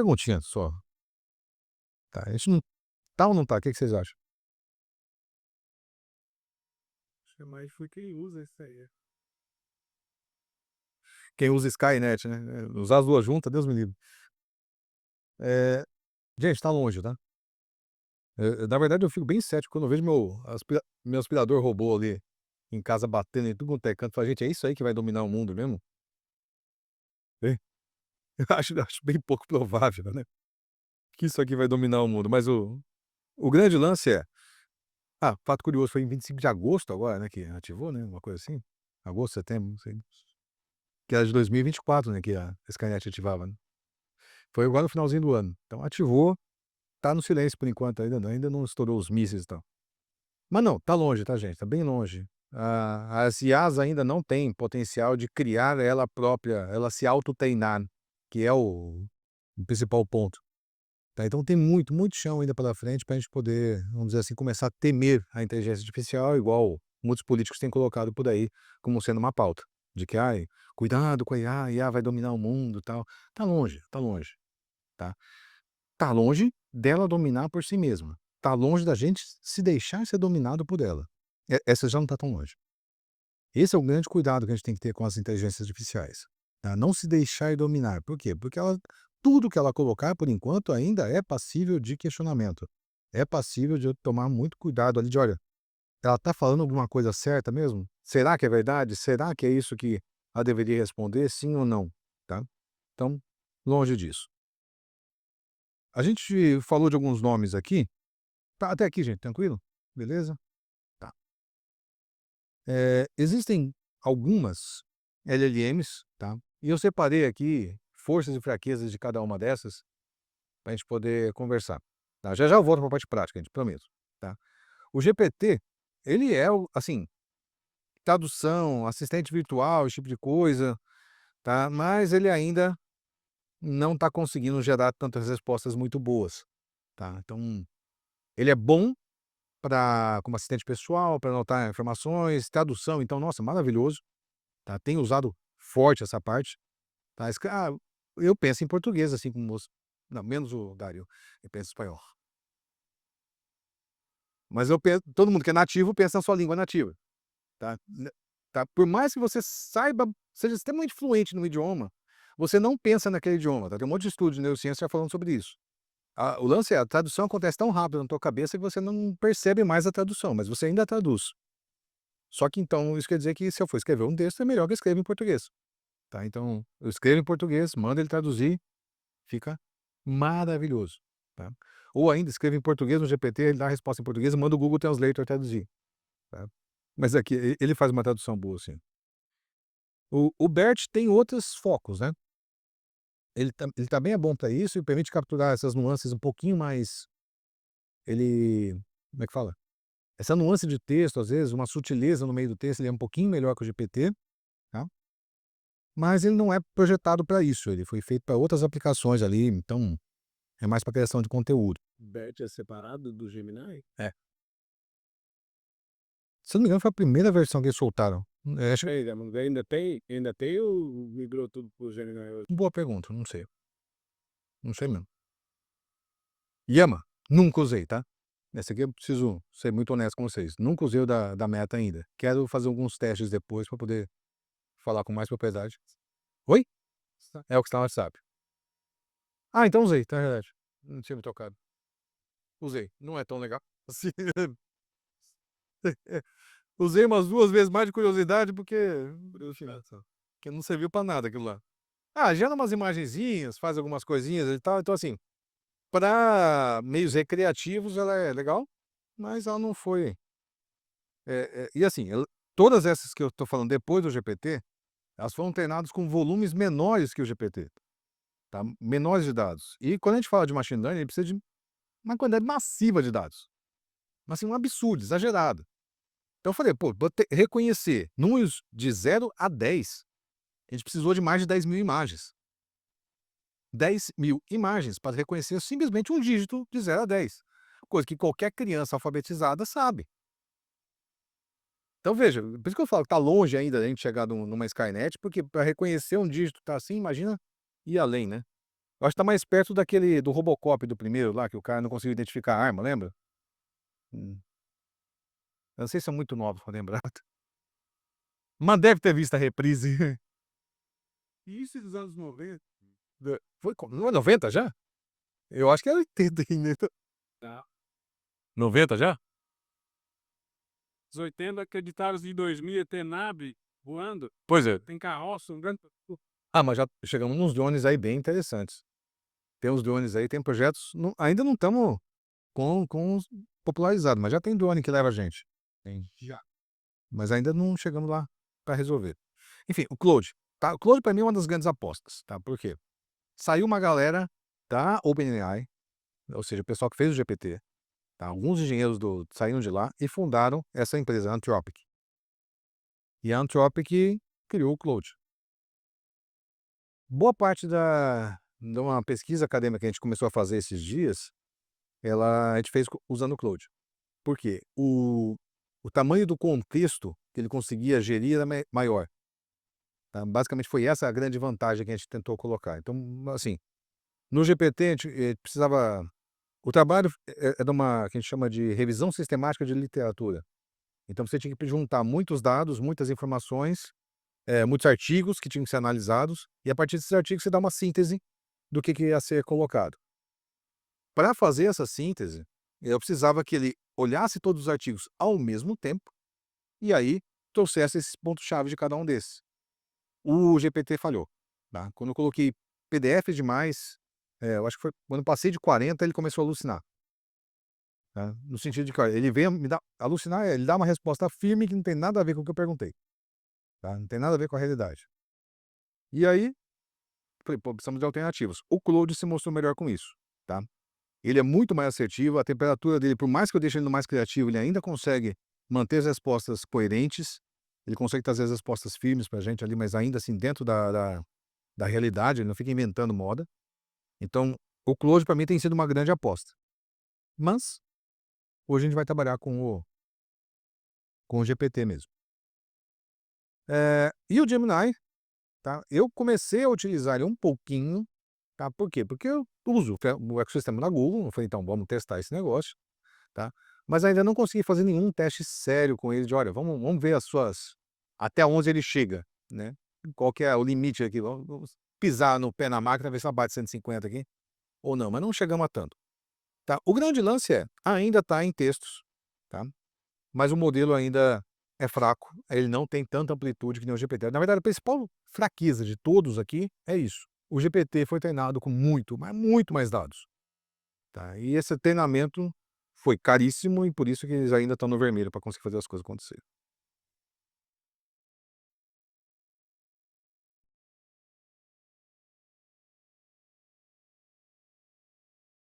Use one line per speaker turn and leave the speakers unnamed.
perguntinha só, tá, a gente não tá ou não tá? O que que vocês acham?
Acho que é mais foi quem usa isso aí.
Quem usa Skynet, né, usar as 2 juntas, Deus me livre. Eh, gente, tá longe, tá. Na verdade eu fico bem cético quando eu vejo meu aspirador robô ali, em casa batendo em tudo quanto é canto, falo: "Gente, é isso aí que vai dominar o mundo mesmo?" Hein. Eu acho bem pouco provável, né, que isso aqui vai dominar o mundo, mas o grande lance é fato curioso, foi em 25 de agosto agora, né, que ativou, né, uma coisa assim, agosto, setembro, não sei, que era de 2024, né, que a Skynet ativava, né. Foi agora no finalzinho do ano. Então ativou, tá no silêncio por enquanto, ainda não estourou os mísseis e tal. Mas não, tá longe, tá gente, tá bem longe. As IAs ainda não têm potencial de criar ela própria, ela se autotreinar, que é o principal ponto, tá. Então tem muito, muito chão ainda pela frente pra gente poder, vamos dizer assim, começar a temer a inteligência artificial, igual muitos políticos têm colocado por aí como sendo uma pauta, de que: "Ai, cuidado com a IA vai dominar o mundo, tal". Tá longe, tá. Tá longe dela dominar por si mesma. Tá longe da gente se deixar ser dominado por ela. Essa já não tá tão longe. Esse é o grande cuidado que a gente tem que ter com as inteligências artificiais, tá, não se deixar dominar. Por quê? Porque ela tudo que ela colocar, por enquanto, ainda é passível de questionamento. É passível de eu tomar muito cuidado ali de: "Olha, ela tá falando alguma coisa certa mesmo? Será que é verdade? Será que é isso que ela deveria responder, sim ou não?", tá. Então, longe disso. A gente falou de alguns nomes aqui. Tá até aqui, gente, tranquilo? Beleza? Tá. Existem algumas LLMs, tá, e eu separei aqui forças e fraquezas de cada uma dessas, pra gente poder conversar, tá. Já já eu volto pra parte prática, gente, prometo, tá. O GPT, ele é assim, tradução, assistente virtual, esse tipo de coisa, tá, mas ele ainda não tá conseguindo gerar tantas respostas muito boas, tá. Então, ele é bom para como assistente pessoal, para anotar informações, tradução, então, nossa, maravilhoso, tá. Tenho usado forte essa parte, tá. Eu penso em português, assim como os não, menos o Dario, ele pensa em espanhol. Mas eu penso todo mundo que é nativo pensa na sua língua nativa, tá. Tá, por mais que você saiba, seja extremamente fluente no idioma, você não pensa naquele idioma, tá. Tem um monte de estudo de neurociência já falando sobre isso. O lance é, a tradução acontece tão rápido na tua cabeça que você não percebe mais a tradução, mas você ainda traduz. Só que então isso quer dizer que se eu for escrever um texto, é melhor que eu escreva em português, tá. Então eu escrevo em português, mando ele traduzir, fica maravilhoso, tá. Ou ainda escrevo em português no GPT, ele dá a resposta em português, e manda o Google Translator traduzir, tá. Mas aqui ele faz uma tradução boa, sim. O Bert tem outros focos, né. Ele também é bom para isso e permite capturar essas nuances um pouquinho mais, ele como é que fala? Essa nuance de texto, às vezes, uma sutileza no meio do texto, ele é um pouquinho melhor que o GPT, tá. Mas ele não é projetado para isso, ele foi feito para outras aplicações ali, então é mais para criação de conteúdo.
BERT é separado do Gemini?
É. Se eu não me engano foi a primeira versão que eles soltaram. Acho
Ainda tem ou migrou tudo para o Gemini hoje?
boa pergunta, não sei. Não sei mesmo. Yama, nunca usei, tá. Esse aqui eu preciso ser muito honesto com vocês, nunca usei o da Meta ainda. Quero fazer alguns testes depois para poder falar com mais propriedade. Oi? É o que está no WhatsApp. Então usei, tá, é verdade. Não tinha me tocado. Usei, não é tão legal assim. Usei umas 2 vezes mais de curiosidade, porque
Curiosidade só.
que não serviu pra nada aquilo lá. Gera umas imagenzinhas, faz algumas coisinhas e tal, então assim, pra meios recreativos ela é legal, mas ela não foi, e assim, todas essas que eu tô falando depois do GPT, elas foram treinadas com volumes menores que o GPT, tá, menores de dados. E quando a gente fala de machine learning, ele precisa de uma quantidade massiva de dados, mas assim, um absurdo, exagerado. Então eu falei: "Pô, reconhecer números de 0 a 10, a gente precisou de mais de 10.000 imagens. 10.000 imagens para reconhecer simplesmente um dígito de 0 a 10, coisa que qualquer criança alfabetizada sabe. Então veja, por isso que eu falo que tá longe ainda da gente chegar numa Skynet, porque para reconhecer um dígito tá assim, imagina ir além, né. Eu acho que tá mais perto daquele do Robocop do primeiro lá, que o cara não conseguiu identificar a arma, lembra? Hum. Eu não sei se são muito novos pra lembrar. Mas deve ter visto a reprise.
Isso dos anos 90.
Foi não é 90 já? Eu acho que é 80 ainda.
Tá.
90 já?
Os 80 acreditaram de 2000 ia ter nave voando,
Pois é.
tem carroça, um grande.
Ah, mas já chegamos nos drones aí bem interessantes. Tem uns drones aí, tem projetos, ainda não estamos com os popularizados, mas já tem drone que leva a gente. Tem.
Já.
Mas ainda não chegamos lá para resolver. Enfim, o Claude, tá? O Claude para mim é uma das grandes apostas, tá? Por quê? Saiu uma galera da OpenAI, ou seja, o pessoal que fez o GPT, tá? Alguns engenheiros saíram de lá e fundaram essa empresa, a Anthropic. E a Anthropic criou o Claude. Boa parte de uma pesquisa acadêmica que a gente começou a fazer esses dias, a gente fez usando o Claude. Por quê? O tamanho do contexto que ele conseguia gerir era maior. Tá? Basicamente foi essa a grande vantagem que a gente tentou colocar. Então, assim, no GPT a gente precisava. O trabalho é de uma que a gente chama de revisão sistemática de literatura. Então você tinha que juntar muitos dados, muitas informações, muitos artigos que tinham que ser analisados, e a partir desses artigos você dá uma síntese do que ia ser colocado. Para fazer essa síntese, eu precisava que ele olhasse todos os artigos ao mesmo tempo e aí trouxesse esses pontos-chave de cada um desses. O GPT falhou, tá? Quando eu coloquei PDF demais, eu acho que foi quando eu passei de 40, ele começou a alucinar. Tá? No sentido de que, olha, ele veio me dar alucinar, ele dá uma resposta firme que não tem nada a ver com o que eu perguntei, tá? Não tem nada a ver com a realidade. E aí, falei: "Pô, precisamos de alternativas". O Claude se mostrou melhor com isso, tá? Ele é muito mais assertivo, a temperatura dele, por mais que eu deixe ele no mais criativo, ele ainda consegue manter as respostas coerentes, ele consegue trazer as respostas firmes pra gente ali, mas ainda assim dentro da realidade, ele não fica inventando moda. Então, o Claude para mim tem sido uma grande aposta. Mas, hoje a gente vai trabalhar com o GPT mesmo. E o Gemini, tá, eu comecei a utilizar ele um pouquinho, tá, por quê? Porque eu uso o ecossistema da Google, eu falei: "Então vamos testar esse negócio", tá, mas ainda não consegui fazer nenhum teste sério com ele de: "Olha, vamos ver as suas até onde ele chega, né, qual que é o limite aqui, vamos pisar no pé na máquina, ver se ela bate 150 aqui ou não", mas não chegamos a tanto, tá. O grande lance ainda está em textos, tá, mas o modelo ainda é fraco, ele não tem tanta amplitude que nem o GPT. Na verdade, a principal fraqueza de todos aqui é isso, o GPT foi treinado com muito, mas muito mais dados, tá, e esse treinamento foi caríssimo e por isso que eles ainda estão no vermelho para conseguir fazer as coisas acontecerem.